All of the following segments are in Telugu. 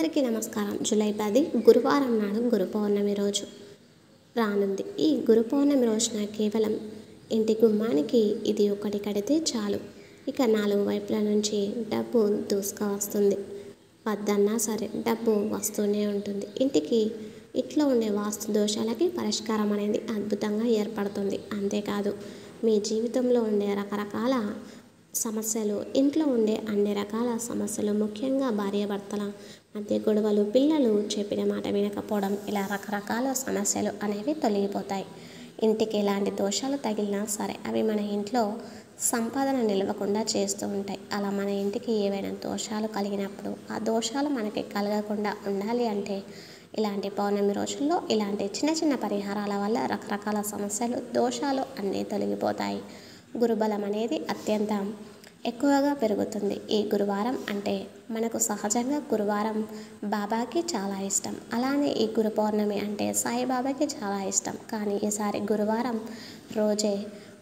అందరికీ నమస్కారం. జూలై 10 గురువారం నాడు గురు పౌర్ణమి రోజు రానుంది. ఈ గురు పౌర్ణమి రోజున కేవలం ఇంటి గుమ్మానికి ఇది ఒకటి కడితే చాలు, ఇక 4 వైపుల నుంచి డబ్బు దూసుకు వస్తుంది. వద్దన్నా సరే డబ్బు వస్తూనే ఉంటుంది. ఇంట్లో ఉండే వాస్తు దోషాలకి పరిష్కారం అనేది అద్భుతంగా ఏర్పడుతుంది. అంతేకాదు, మీ జీవితంలో ఉండే రకరకాల సమస్యలు, ఇంట్లో ఉండే అన్ని రకాల సమస్యలు, ముఖ్యంగా భార్యాభర్తల మధ్య గొడవలు, పిల్లలు చెప్పిన మాట వినకపోవడం, ఇలా రకరకాల సమస్యలు అనేవి తొలగిపోతాయి. ఇంటికి ఎలాంటి దోషాలు తగిలినా సరే అవి మన ఇంట్లో సంపాదన నిలవకుండా చేస్తూ ఉంటాయి. అలా మన ఇంటికి ఏవైనా దోషాలు కలిగినప్పుడు ఆ దోషాలు మనకి కలగకుండా ఉండాలి అంటే ఇలాంటి పౌర్ణమి రోజుల్లో ఇలాంటి చిన్న చిన్న పరిహారాల వల్ల రకరకాల సమస్యలు, దోషాలు అన్నీ తొలగిపోతాయి. గురుబలం అనేది అత్యంత ఎక్కువగా పెరుగుతుంది. ఈ గురువారం అంటే మనకు సహజంగా గురువారం బాబాకి చాలా ఇష్టం. అలానే ఈ గురు పౌర్ణమి అంటే సాయిబాబాకి చాలా ఇష్టం. కానీ ఈసారి గురువారం రోజే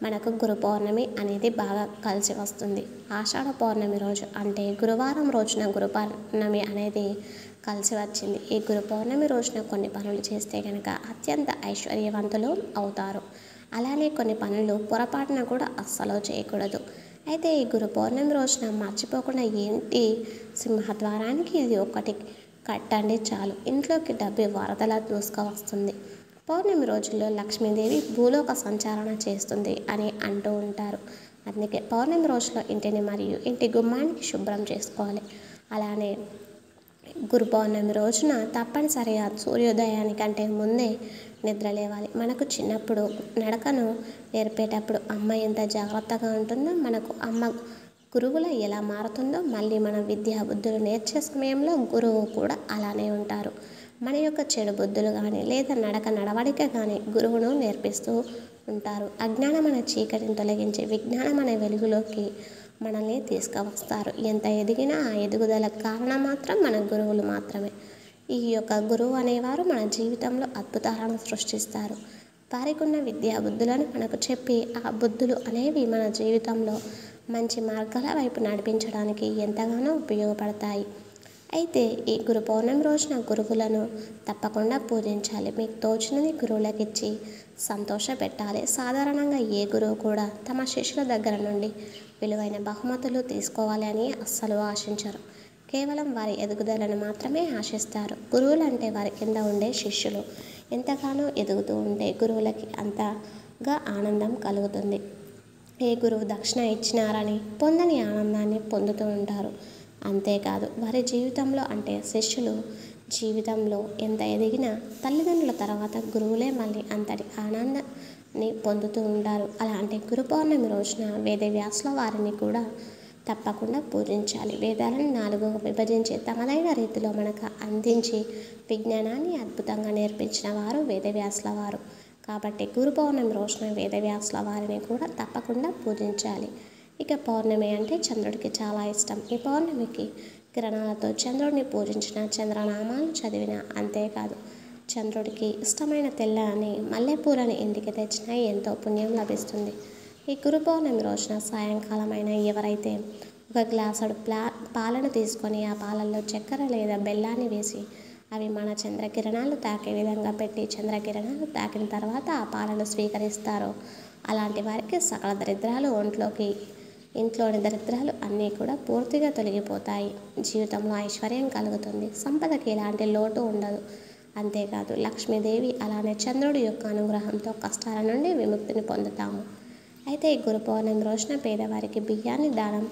మనకు గురు పౌర్ణమి అనేది బాగా కలిసి వస్తుంది. ఆషాఢ పౌర్ణమి రోజు అంటే గురువారం రోజున గురు పౌర్ణమి అనేది కలిసి వచ్చింది. ఈ గురు పౌర్ణమి రోజున కొన్ని పనులు చేస్తే కనుక అత్యంత ఐశ్వర్యవంతులు అవుతారు. అలానే కొన్ని పనులు పొరపాటున కూడా అస్సలు చేయకూడదు. అయితే ఈ గురు పౌర్ణమి రోజున మర్చిపోకుండా ఏంటి సింహద్వారానికి ఇది ఒకటి కట్టండి చాలు, ఇంట్లోకి డబ్బు వరదలా దూసుకు వస్తుంది. పౌర్ణమి రోజుల్లో లక్ష్మీదేవి భూలోక సంచారణ చేస్తుంది అని అంటూ ఉంటారు. అందుకే పౌర్ణమి రోజులో ఇంటిని మరియు ఇంటి గుమ్మానికి శుభ్రం చేసుకోవాలి. అలానే గురు పౌర్ణమి రోజున తప్పనిసరిగా సూర్యోదయానికంటే ముందే నిద్ర లేవాలి. మనకు చిన్నప్పుడు నడకను నేర్పేటప్పుడు అమ్మ ఎంత జాగ్రత్తగా ఉంటుందో, మనకు అమ్మ గురువులా ఎలా మారుతుందో, మళ్ళీ మన విద్యా బుద్ధులు నేర్చే సమయంలో గురువు కూడా అలానే ఉంటారు. మన యొక్క చెడు బుద్ధులు కానీ లేదా నడవడిక కానీ గురువును నేర్పిస్తూ ఉంటారు. అజ్ఞానం అనే చీకటిని తొలగించి విజ్ఞానం అనే వెలుగులోకి మనల్ని తీసుకువస్తారు. ఎంత ఎదిగినా ఆ ఎదుగుదలకు కారణం మాత్రం మన గురువులు మాత్రమే. ఈ యొక్క గురువు అనేవారు మన జీవితంలో అద్భుతాలను సృష్టిస్తారు. వారికి ఉన్న విద్యా బుద్ధులను మనకు చెప్పి ఆ బుద్ధులు అనేవి మన జీవితంలో మంచి మార్గాల వైపు నడిపించడానికి ఎంతగానో ఉపయోగపడతాయి. అయితే ఈ గురు పౌర్ణమి రోజున గురువులను తప్పకుండా పూజించాలి. మీకు తోచినది గురువులకు ఇచ్చి సంతోషపెట్టాలి. సాధారణంగా ఏ గురువు కూడా తమ శిష్యుల దగ్గర నుండి విలువైన బహుమతులు తీసుకోవాలి అని అస్సలు ఆశించరు. కేవలం వారి ఎదుగుదలను మాత్రమే ఆశిస్తారు. గురువులు అంటే వారి కింద ఉండే శిష్యులు ఎంతగానో ఎదుగుతూ ఉంటే గురువులకి అంతగా ఆనందం కలుగుతుంది. ఏ గురువు దక్షిణ ఇచ్చినారని పొందని ఆనందాన్ని పొందుతూ ఉంటారు. అంతేకాదు, వారి జీవితంలో అంటే శిష్యులు జీవితంలో ఎంత ఎదిగినా తల్లిదండ్రుల తర్వాత గురువులే మళ్ళీ అంతటి ఆనందాన్ని పొందుతూ ఉంటారు. అలాంటి గురు పౌర్ణమి రోజున వేదవ్యాసుల వారిని కూడా తప్పకుండా పూజించాలి. వేదాలను 4గా విభజించి తమదైన రీతిలో మనకు అందించి విజ్ఞానాన్ని అద్భుతంగా నేర్పించిన వారు వేదవ్యాసుల వారు. కాబట్టి గురు పౌర్ణమి రోజున వేదవ్యాసుల వారిని కూడా తప్పకుండా పూజించాలి. ఇక పౌర్ణమి అంటే చంద్రుడికి చాలా ఇష్టం. ఈ పౌర్ణమికి కిరణాలతో చంద్రుడిని పూజించిన, చంద్రనామాలు చదివిన, అంతేకాదు చంద్రుడికి ఇష్టమైన తెల్లని మల్లెపూలని ఇంటికి తెచ్చినా ఎంతో పుణ్యం లభిస్తుంది. ఈ గురు పౌర్ణమి రోజున సాయంకాలమైన ఎవరైతే ఒక గ్లాసుడు పాలను తీసుకొని ఆ పాలల్లో చక్కెర లేదా బెల్లాన్ని వేసి అవి మన చంద్రకిరణాలు తాకే విధంగా పెట్టి చంద్రకిరణాలు తాకిన తర్వాత ఆ పాలను స్వీకరిస్తారో అలాంటి వారికి సకల దరిద్రాలు, ఇంట్లోని దరిద్రాలు అన్నీ కూడా పూర్తిగా తొలగిపోతాయి. జీవితంలో ఐశ్వర్యం కలుగుతుంది. సంపదకి ఎలాంటి లోటు ఉండదు. అంతేకాదు, లక్ష్మీదేవి అలానే చంద్రుడి యొక్క అనుగ్రహంతో కష్టాల నుండి విముక్తిని పొందుతాము. అయితే ఈ గురు పౌర్ణమి రోజున పేదవారికి బియ్యాన్ని దానం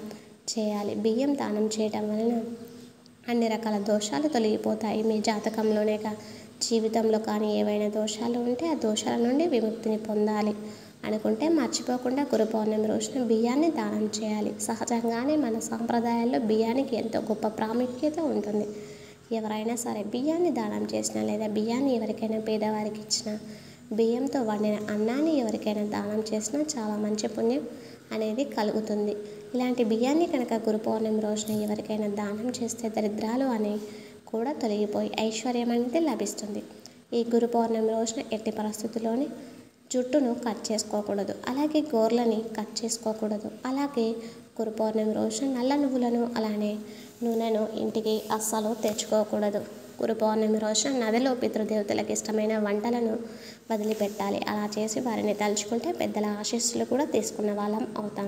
చేయాలి. బియ్యం దానం చేయడం వలన అన్ని రకాల దోషాలు తొలగిపోతాయి. మీ జాతకంలోనే జీవితంలో కానీ ఏవైనా దోషాలు ఉంటే ఆ దోషాల నుండి విముక్తిని పొందాలి అనుకుంటే మర్చిపోకుండా గురు పౌర్ణమి రోజున బియ్యాన్ని దానం చేయాలి. సహజంగానే మన సాంప్రదాయాల్లో బియ్యానికి ఎంతో గొప్ప ప్రాముఖ్యత ఉంటుంది. ఎవరైనా సరే బియ్యాన్ని దానం చేసినా లేదా బియ్యాన్ని ఎవరికైనా పేదవారికి ఇచ్చినా, బియ్యంతో వండిన అన్నాన్ని ఎవరికైనా దానం చేసినా చాలా మంచి పుణ్యం అనేది కలుగుతుంది. ఇలాంటి బియ్యాన్ని కనుక గురు పౌర్ణమి రోజున ఎవరికైనా దానం చేస్తే దరిద్రాలు అనేవి కూడా తొలగిపోయి ఐశ్వర్యం అనేది లభిస్తుంది. ఈ గురు పౌర్ణమి రోజున ఎట్టి పరిస్థితుల్లోని జుట్టును కట్ చేసుకోకూడదు, అలాగే గోర్లని కట్ చేసుకోకూడదు. అలాగే గురు పౌర్ణమి రోజు నల్ల నువ్వులను అలానే నూనెను ఇంటికి అస్సలు తెచ్చుకోకూడదు. గురు పౌర్ణమి రోజున నదిలో పితృదేవతలకు ఇష్టమైన వంటలను వదిలిపెట్టాలి. అలా చేసి వారిని తలుచుకుంటే పెద్దల ఆశీస్సులు కూడా తీసుకున్న వాళ్ళం అవుతాం.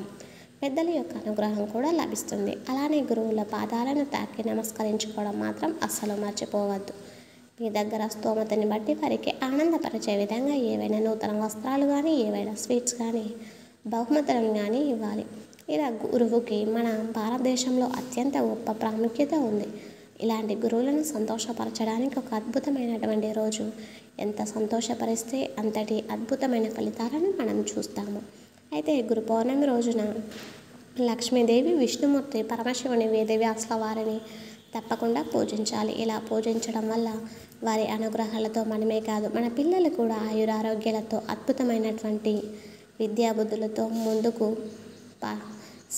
పెద్దల యొక్క అనుగ్రహం కూడా లభిస్తుంది. అలానే గురువుల పాదాలను తాకి నమస్కరించుకోవడం మాత్రం అస్సలు మర్చిపోవద్దు. మీ దగ్గర స్తోమతని బట్టి వారికి ఆనందపరిచే విధంగా ఏవైనా నూతన వస్త్రాలు కానీ, ఏవైనా స్వీట్స్ కానీ, బహుమతులను కానీ ఇవ్వాలి. ఇలా గురువుకి మన భారతదేశంలో అత్యంత గొప్ప ప్రాముఖ్యత ఉంది. ఇలాంటి గురువులను సంతోషపరచడానికి ఒక అద్భుతమైనటువంటి రోజు. ఎంత సంతోషపరిస్తే అంతటి అద్భుతమైన ఫలితాలను మనం చూస్తాము. అయితే గురు పౌర్ణమి రోజున లక్ష్మీదేవి, విష్ణుమూర్తి, పరమశివుని, వేదవ్యాసుల వారిని తప్పకుండా పూజించాలి. ఇలా పూజించడం వల్ల వారి అనుగ్రహాలతో మనమే కాదు, మన పిల్లలు కూడా ఆయురారోగ్యాలతో అద్భుతమైనటువంటి విద్యాబుద్ధులతో ముందుకు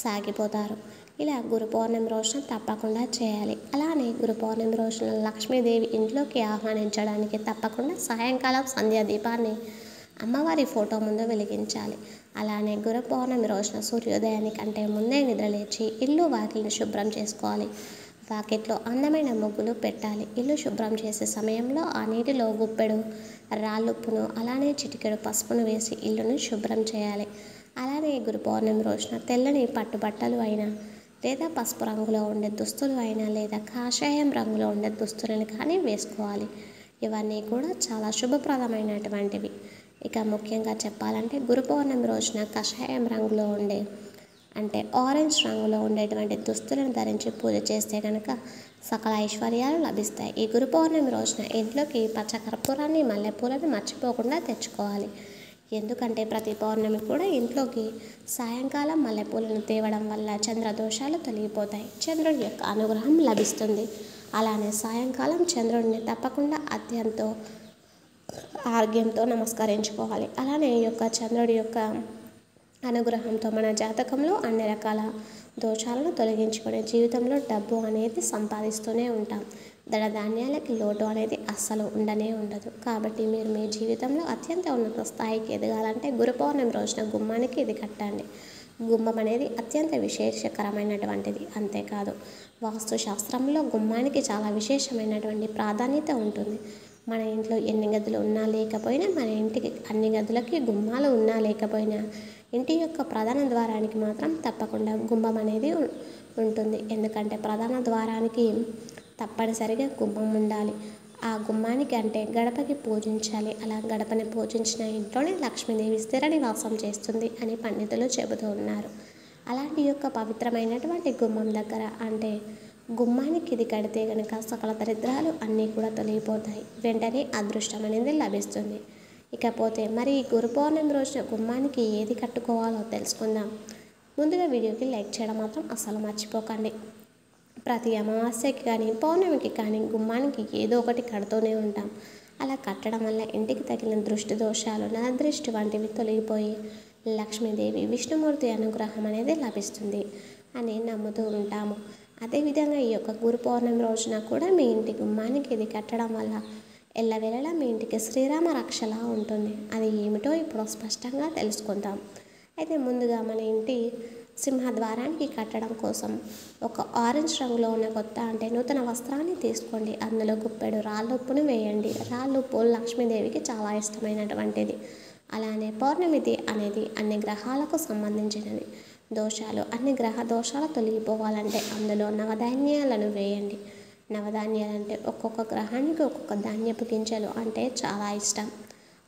సాగిపోతారు. ఇలా గురు పౌర్ణమి రోజున తప్పకుండా చేయాలి. అలానే గురు పౌర్ణమి రోజున లక్ష్మీదేవి ఇంట్లోకి ఆహ్వానించడానికి తప్పకుండా సాయంకాలం సంధ్యా దీపాన్ని అమ్మవారి ఫోటో ముందు వెలిగించాలి. అలానే గురు పౌర్ణమి రోజున సూర్యోదయానికంటే ముందే నిద్రలేచి ఇల్లు వాకిలిని శుభ్రం చేసుకోవాలి. వాకిట్లో అందమైన ముగ్గులు పెట్టాలి. ఇల్లు శుభ్రం చేసే సమయంలో ఆ నీటిలో గుప్పెడు రాళ్ళుప్పును అలానే చిటికెడు పసుపును వేసి ఇల్లును శుభ్రం చేయాలి. అలానే గురు పౌర్ణమి రోజున తెల్లని పట్టుబట్టలు అయినా, లేదా పసుపు రంగులో ఉండే దుస్తులు అయినా, లేదా కాషాయం రంగులో ఉండే దుస్తులను కానీ వేసుకోవాలి. ఇవన్నీ కూడా చాలా శుభప్రదమైనటువంటివి. ఇక ముఖ్యంగా చెప్పాలంటే గురు పౌర్ణమి రోజున కాషాయం రంగులో ఉండే అంటే ఆరెంజ్ రంగులో ఉండేటువంటి దుస్తులను ధరించి పూజ చేస్తే కనుక సకల ఐశ్వర్యాలు లభిస్తాయి. ఈ గురు పౌర్ణమి రోజున ఇంట్లోకి పచ్చ కర్పూరాన్ని, మల్లెపూలను మర్చిపోకుండా తెచ్చుకోవాలి. ఎందుకంటే ప్రతి పౌర్ణమి కూడా ఇంట్లోకి సాయంకాలం మల్లెపూలను తేవడం వల్ల చంద్రదోషాలు తొలగిపోతాయి, చంద్రుడి యొక్క అనుగ్రహం లభిస్తుంది. అలానే సాయంకాలం చంద్రుడిని తప్పకుండా అత్యంత ఆర్గ్యంతో నమస్కరించుకోవాలి. అలానే ఈ యొక్క చంద్రుడి యొక్క అనుగ్రహంతో మన జాతకంలో అన్ని రకాల దోషాలను తొలగించుకునే జీవితంలో డబ్బు అనేది సంపాదిస్తూనే ఉంటాం. ధనధాన్యాలకి లోటు అనేది అస్సలు ఉండనే ఉండదు. కాబట్టి మీరు మీ జీవితంలో అత్యంత ఉన్నత స్థాయికి ఎదగాలంటే గురు పౌర్ణమి రోజున గుమ్మానికి ఇది కట్టండి. గుమ్మం అనేది అత్యంత విశేషకరమైనటువంటిది. అంతేకాదు, వాస్తు శాస్త్రంలో గుమ్మానికి చాలా విశేషమైనటువంటి ప్రాధాన్యత ఉంటుంది. మన ఇంట్లో ఎన్ని గదులు ఉన్నా లేకపోయినా, మన ఇంటికి అన్ని గదులకి గుమ్మాలు ఉన్నా లేకపోయినా, ఇంటి యొక్క ప్రధాన ద్వారానికి మాత్రం తప్పకుండా గుమ్మం అనేది ఉంటుంది. ఎందుకంటే ప్రధాన ద్వారానికి తప్పనిసరిగా గుమ్మం ఉండాలి. ఆ గుమ్మానికి అంటే గడపకి పూజించాలి. అలా గడపని పూజించిన ఇంట్లోనే లక్ష్మీదేవి స్థిర నివాసం చేస్తుంది అని పండితులు చెబుతూ ఉన్నారు. అలాంటి యొక్క పవిత్రమైనటువంటి గుమ్మం దగ్గర అంటే గుమ్మానికి ఇది కడితే కనుక సకల దరిద్రాలు అన్నీ కూడా తొలగిపోతాయి. వెంటనే అదృష్టం అనేది లభిస్తుంది. ఇకపోతే మరి గురు పౌర్ణమి రోజున గుమ్మానికి ఏది కట్టుకోవాలో తెలుసుకుందాం. ముందుగా వీడియోకి లైక్ చేయడం మాత్రం అస్సలు మర్చిపోకండి. ప్రతి అమావాస్యకి కానీ, పౌర్ణమికి కానీ గుమ్మానికి ఏదో ఒకటి కడుతూనే ఉంటాం. అలా కట్టడం వల్ల ఇంటికి తగిలిన దృష్టి దోషాలు, నరదృష్టి వంటివి తొలగిపోయి లక్ష్మీదేవి, విష్ణుమూర్తి అనుగ్రహం అనేది లభిస్తుంది అని నమ్ముతూ ఉంటాము. అదేవిధంగా ఈ యొక్క గురు పౌర్ణమి రోజున కూడా మీ ఇంటి గుమ్మానికి ఇది కట్టడం వల్ల ఎల్లవేళలా మీ ఇంటికి శ్రీరామ రక్షలా ఉంటుంది. అది ఏమిటో ఇప్పుడు స్పష్టంగా తెలుసుకుందాం. అయితే ముందుగా మన ఇంటి సింహద్వారానికి కట్టడం కోసం ఒక ఆరెంజ్ రంగులో ఉన్న కొత్త అంటే నూతన వస్త్రాన్ని తీసుకోండి. అందులో గుప్పెడు రాళ్ళుప్పును వేయండి. రాళ్ళుప్పు లక్ష్మీదేవికి చాలా ఇష్టమైనటువంటిది. అలానే పౌర్ణమిది అనేది అన్ని గ్రహాలకు సంబంధించినది. దోషాలు, అన్ని గ్రహ దోషాలు తొలగిపోవాలంటే అందులో నవధాన్యాలను వేయండి. నవధాన్యాలంటే ఒక్కొక్క గ్రహానికి ఒక్కొక్క ధాన్యపు గింజలు అంటే చాలా ఇష్టం.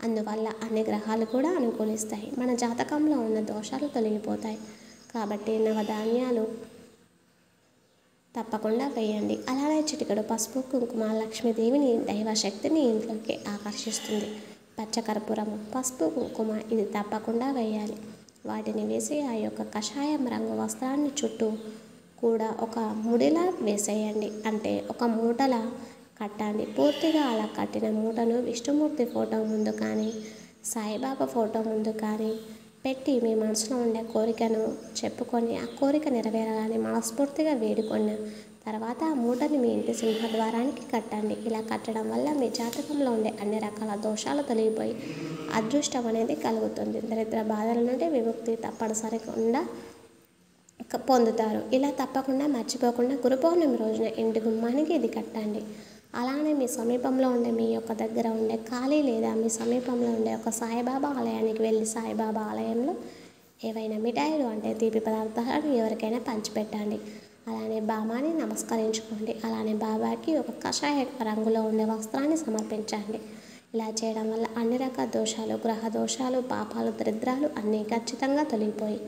అందువల్ల అన్ని గ్రహాలు కూడా అనుకూలిస్తాయి. మన జాతకంలో ఉన్న దోషాలు తొలగిపోతాయి. కాబట్టి నవధాన్యాలు తప్పకుండా వేయండి. అలానే చిటికెడు పసుపు, కుంకుమ లక్ష్మీదేవిని, దైవశక్తిని ఇంట్లోకి ఆకర్షిస్తుంది. పచ్చకర్పూరము, పసుపు, కుంకుమ ఇది తప్పకుండా వేయాలి. వాటిని వేసి ఆ యొక్క కషాయం రంగు వస్త్రాన్ని చుట్టూ కూడా ఒక ముడిలా వేసేయండి. అంటే ఒక మూటలా కట్టండి. పూర్తిగా అలా కట్టిన మూటను విష్ణుమూర్తి ఫోటో ముందు కానీ, సాయిబాబా ఫోటో ముందు కానీ పెట్టి మీ మనసులో ఉండే కోరికను చెప్పుకొని ఆ కోరిక నెరవేరాలని మనస్ఫూర్తిగా వేడుకొని తర్వాత ఆ మూటని మీ ఇంటి సింహద్వారానికి కట్టండి. ఇలా కట్టడం వల్ల మీ జాతకంలో ఉండే అన్ని రకాల దోషాలు తొలగిపోయి అదృష్టం అనేది కలుగుతుంది. దరిద్ర బాధల నుండి విముక్తి తప్పనిసరిగా పొందుతారు. ఇలా తప్పకుండా మర్చిపోకుండా గురు పౌర్ణమి రోజున ఇంటి గుమ్మానికి ఇది కట్టండి. అలానే మీ సమీపంలో ఉండే మీ యొక్క దగ్గర ఉండే ఖాళీ లేదా మీ సమీపంలో ఉండే ఒక సాయిబాబా ఆలయానికి వెళ్ళి సాయిబాబా ఆలయంలో ఏవైనా మిఠాయిలు అంటే తీపి పదార్థాలను ఎవరికైనా పంచిపెట్టండి. అలానే బాబాని నమస్కరించుకోండి. అలానే బాబాకి ఒక కషాయ రంగులో ఉండే వస్త్రాన్ని సమర్పించండి. ఇలా చేయడం వల్ల అన్ని రకాల దోషాలు, గ్రహ దోషాలు, పాపాలు, దరిద్రాలు అన్నీ ఖచ్చితంగా తొలగిపోయి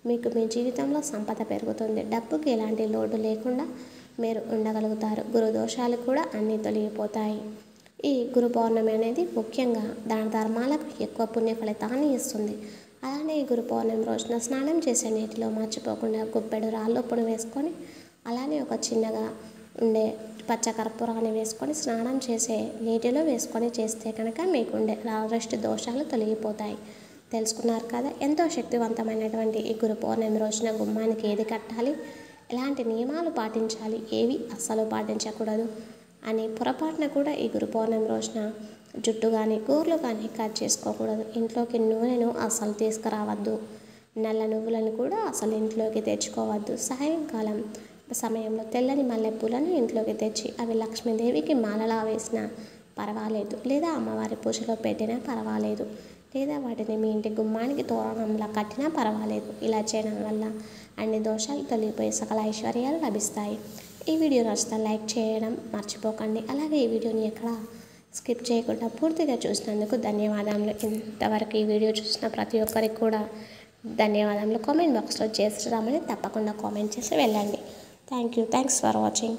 మీకు మీ జీవితంలో సంపద పెరుగుతుంది. డబ్బుకి ఎలాంటి లోటు లేకుండా మీరు ఉండగలుగుతారు. గురు దోషాలు కూడా అన్నీ తొలగిపోతాయి. ఈ గురు పౌర్ణమి అనేది ముఖ్యంగా దాన ధర్మాలకు ఎక్కువ పుణ్య ఫలితాన్ని ఇస్తుంది. అలానే ఈ గురు పౌర్ణమి రోజున స్నానం చేసే నీటిలో మర్చిపోకుండా గుప్పెడు రాళ్ళుప్పును వేసుకొని అలానే ఒక చిన్నగా ఉండే పచ్చకర్పూరాన్ని వేసుకొని స్నానం చేసే నీటిలో వేసుకొని చేస్తే కనుక మీకుండే రాజష్టి దోషాలు తొలగిపోతాయి. తెలుసుకున్నారు కదా, ఎంతో శక్తివంతమైనటువంటి ఈ గురు పౌర్ణమి రోజున గుమ్మానికి ఏది కట్టాలి, ఎలాంటి నియమాలు పాటించాలి, ఏవి అస్సలు పాటించకూడదు అని పొరపాటున కూడా ఈ గురు పౌర్ణమి రోజున జుట్టు కానీ గోర్లు కానీ కట్ చేసుకోకూడదు. ఇంట్లోకి నూనెను అస్సలు తీసుకురావద్దు. నల్ల నువ్వులను కూడా అసలు ఇంట్లోకి తెచ్చుకోవద్దు. సాయంకాలం సమయంలో తెల్లని మల్లెపూలను ఇంట్లోకి తెచ్చి అవి లక్ష్మీదేవికి మాలలా వేసినా పర్వాలేదు, లేదా అమ్మవారి పూజలో పెట్టినా పర్వాలేదు, లేదా వాటిని మీ ఇంటి గుమ్మానికి తోరణంలా కట్టినా పర్వాలేదు. ఇలా చేయడం వల్ల అన్ని దోషాలు తొలగిపోయి సకల ఐశ్వర్యాలు లభిస్తాయి. ఈ వీడియో నచ్చితే లైక్ చేయడం మర్చిపోకండి. అలాగే ఈ వీడియోని ఎక్కడ స్కిప్ చేయకుండా పూర్తిగా చూసినందుకు ధన్యవాదాలు. ఇంతవరకు ఈ వీడియో చూసిన ప్రతి ఒక్కరికి కూడా ధన్యవాదాలు. కామెంట్ బాక్స్లో చేసి రామని తప్పకుండా కామెంట్ చేసి వెళ్ళండి. Thanks for watching.